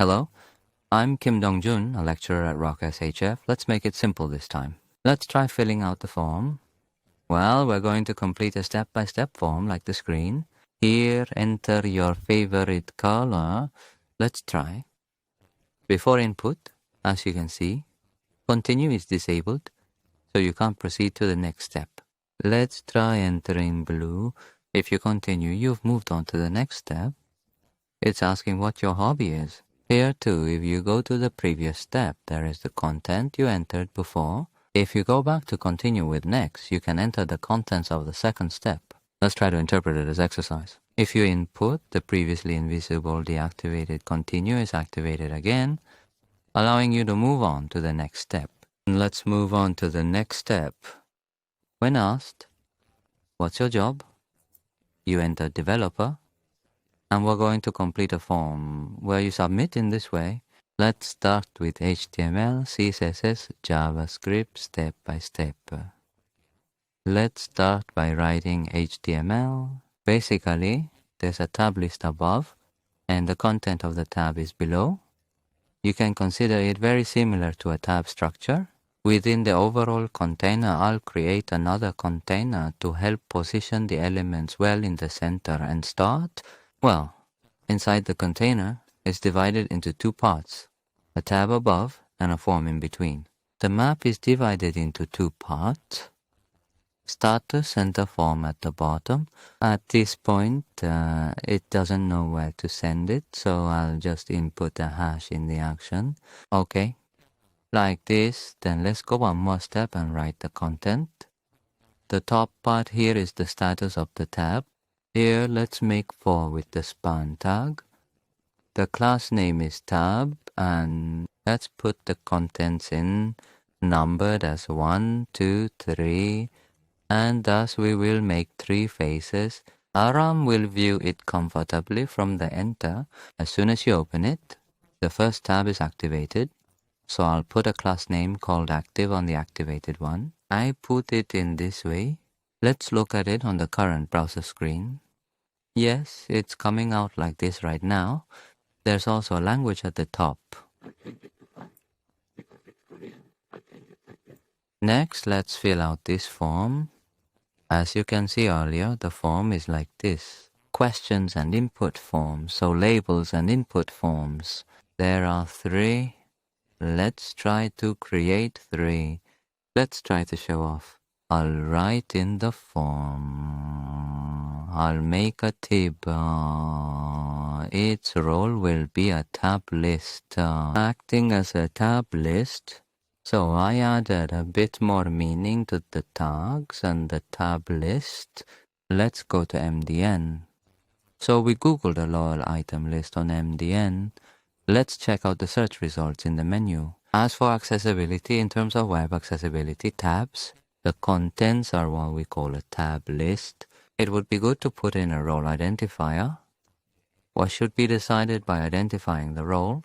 Hello, I'm Kim Dong-jun, a lecturer at Rock SHF. Let's make it simple this time. Let's try filling out the form. Well, we're going to complete a step-by-step form like the screen. Here, enter your favorite color. Let's try. Before input, as you can see, continue is disabled, so you can't proceed to the next step. Let's try entering blue. If you continue, you've moved on to the next step. It's asking what your hobby is. Here too, if you go to the previous step, there is the content you entered before. If you go back to continue with next, you can enter the contents of the second step. Let's try to interpret it as exercise. If you input, the previously invisible deactivated continue is activated again, allowing you to move on to the next step. Let's move on to the next step. When asked, what's your job? You enter developer, and we're going to complete a form where you submit in this way. Let's start with HTML, CSS, JavaScript step by step. Let's start by writing HTML. Basically, there's a tab list above, and the content of the tab is below. You can consider it very similar to a tab structure. Within the overall container, I'll create another container to help position the elements well in the center and start. Well, inside the container, it's divided into two parts, a tab above and a form in between. The map is divided into two parts. Starter center form at the bottom. At this point, it doesn't know where to send it, so I'll just input a hash in the action. Okay, like this. Then let's go one more step and write the content. The top part here is the status of the tab. Here, let's make for with the span tag. The class name is tab, and let's put the contents in numbered as 1, 2, 3, and thus we will make 3 faces. Aram will view it comfortably from the enter. As soon as you open it, the first tab is activated. So I'll put a class name called active on the activated one. I put it in this way. Let's look at it on the current browser screen. Yes, it's coming out like this right now. There's also a language at the top. Next, let's fill out this form. As you can see earlier, the form is like this. Questions and input forms, so labels and input forms. There are 3. Let's try to create 3. Let's try to show off. I'll write in the form. I'll make a table. Its role will be a tab list, acting as a tab list. So I added a bit more meaning to the tags and the tab list. Let's go to MDN. So we googled a lol item list on MDN. Let's check out the search results in the menu. As for accessibility, in terms of web accessibility tabs, the contents are what we call a tab list. It would be good to put in a role identifier. What should be decided by identifying the role?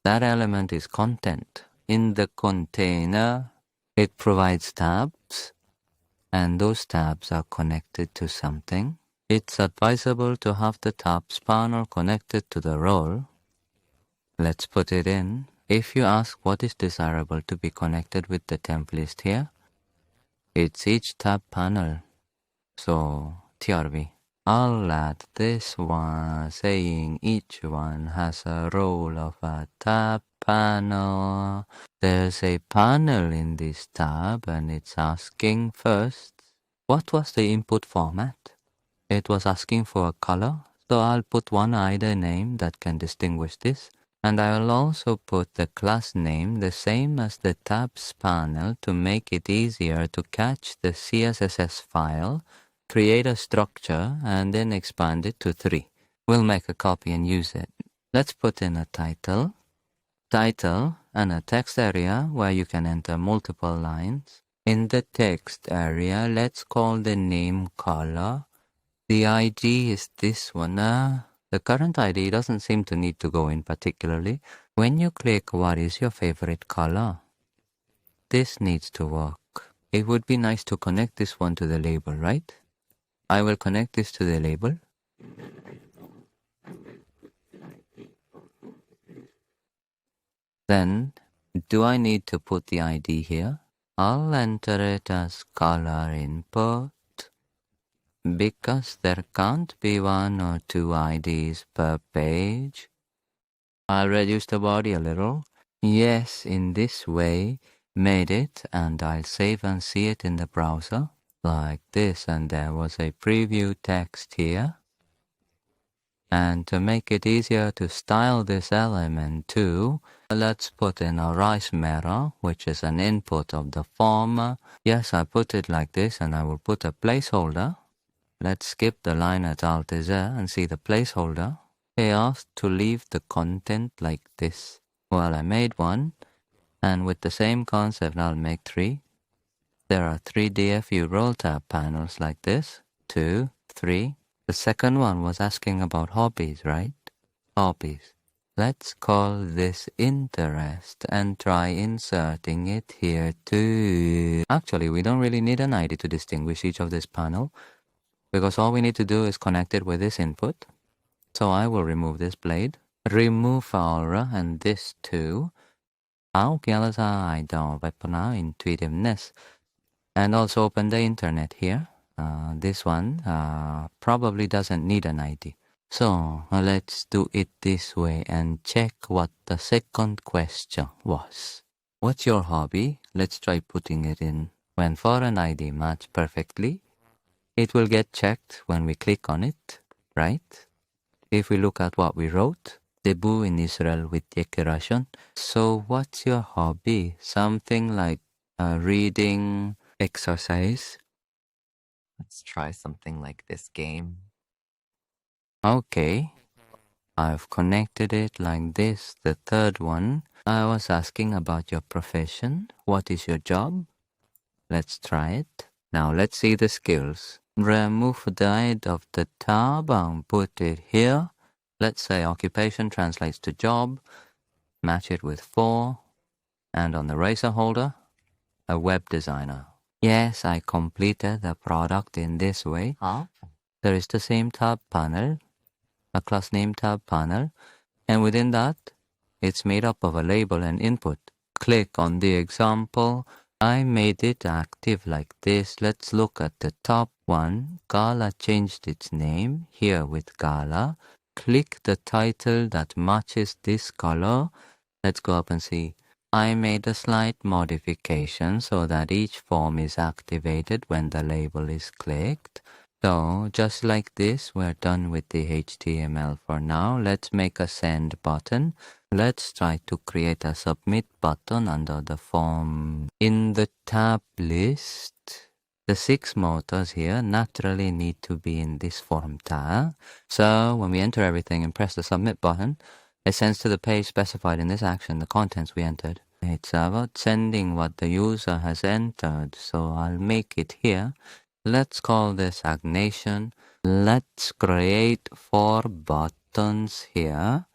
That element is content. In the container, it provides tabs, and those tabs are connected to something. It's advisable to have the tabs panel connected to the role. Let's put it in. If you ask what is desirable to be connected with the temp list here, it's each tab panel. So, TRB. I'll add this one, saying each one has a role of a tab panel. There's a panel in this tab, and it's asking first, what was the input format? It was asking for a color, so I'll put one ID name that can distinguish this. And I will also put the class name the same as the tabs panel to make it easier to catch the CSS file, create a structure, and then expand it to 3. We'll make a copy and use it. Let's put in a title, and a text area where you can enter multiple lines. In the text area, let's call the name color. The ID is this one. The current ID doesn't seem to need to go in particularly. When you click what is your favorite color, this needs to work. It would be nice to connect this one to the label, right? I will connect this to the label. Then, do I need to put the ID here? I'll enter it as color input because there can't be 1 or 2 IDs per page. I'll reduce the body a little. Yes, in this way, made it, and I'll save and see it in the browser like this, and there was a preview text here. And to make it easier to style this element too, let's put in a rice mirror, which is an input of the form. Yes, I put it like this, and I will put a placeholder. Let's skip the line at Alt Z and see the placeholder. He asked to leave the content like this. Well, I made one, and with the same concept, I'll make 3. There are 3 DFU roll tab panels like this, 2, 3. The second one was asking about hobbies, right? Hobbies. Let's call this interest and try inserting it here too. Actually, we don't really need an ID to distinguish each of this panel because all we need to do is connect it with this input. So I will remove this blade, remove aura and this too. I don't intuitiveness. And also open the internet here. This one probably doesn't need an ID. So let's do it this way and check what the second question was. What's your hobby? Let's try putting it in. When foreign ID match perfectly, it will get checked when we click on it, right? If we look at what we wrote, debut in Israel with decoration. So what's your hobby? Something like reading, exercise. Let's try something like this game. Okay, I've connected it like this. The third one, I was asking about your profession. What is your job? Let's try it. Now let's see the skills. Remove the head of the tab and put it here. Let's say occupation translates to job. Match it with 4. And on the eraser holder, a web designer. Yes, I completed the product in this way. There is the same tab panel, a class name tab panel, and within that, it's made up of a label and input. Click on the example. I made it active like this. Let's look at the top one. Gala changed its name here with Gala. Click the title that matches this color. Let's go up and see. I made a slight modification so that each form is activated when the label is clicked. So, just like this, we're done with the HTML for now. Let's make a send button. Let's try to create a submit button under the form. In the tab list, the 6 motors here naturally need to be in this form tag. So, when we enter everything and press the submit button, it sends to the page specified in this action the contents we entered. It's about sending what the user has entered, so I'll make it here. Let's call this agnation. Let's create 4 buttons here.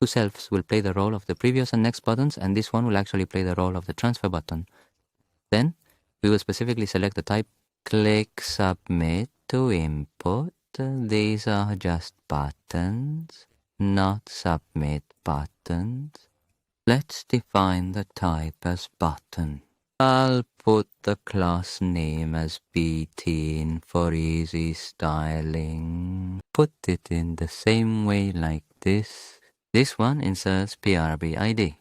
2 selves will play the role of the previous and next buttons, and this one will actually play the role of the transfer button. Then, we will specifically select the type. Click submit to input. These are just buttons, not submit buttons. Let's define the type as button. I'll put the class name as btn for easy styling. Put it in the same way like this. This one inserts PRB ID,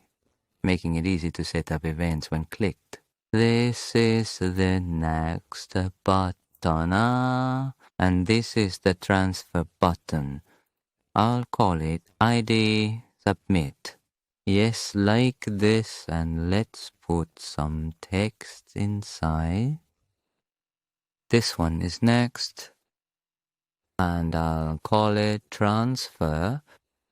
making it easy to set up events when clicked. This is the next button, and this is the transfer button. I'll call it ID submit. Yes, like this, and let's put some text inside. This one is next, and I'll call it transfer.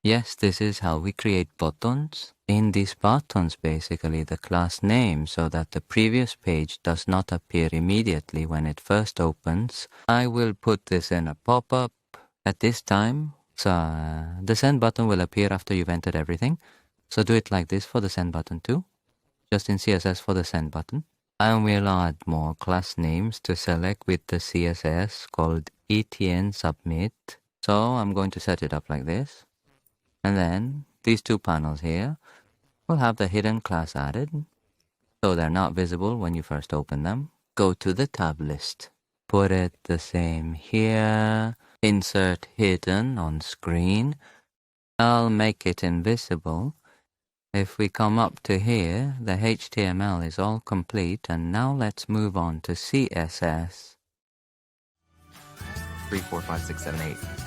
Yes, this is how we create buttons. In these buttons, basically the class name, so that the previous page does not appear immediately when it first opens. I will put this in a pop-up at this time. So the send button will appear after you've entered everything. So do it like this for the send button too. Just in CSS for the send button. And we'll add more class names to select with the CSS called etn submit. So I'm going to set it up like this. And then these 2 panels here. We'll have the hidden class added, so they're not visible when you first open them. Go to the tab list. Put it the same here. Insert hidden on screen. I'll make it invisible. If we come up to here, the HTML is all complete, and now let's move on to CSS. 3, 4, 5, 6, 7, 8.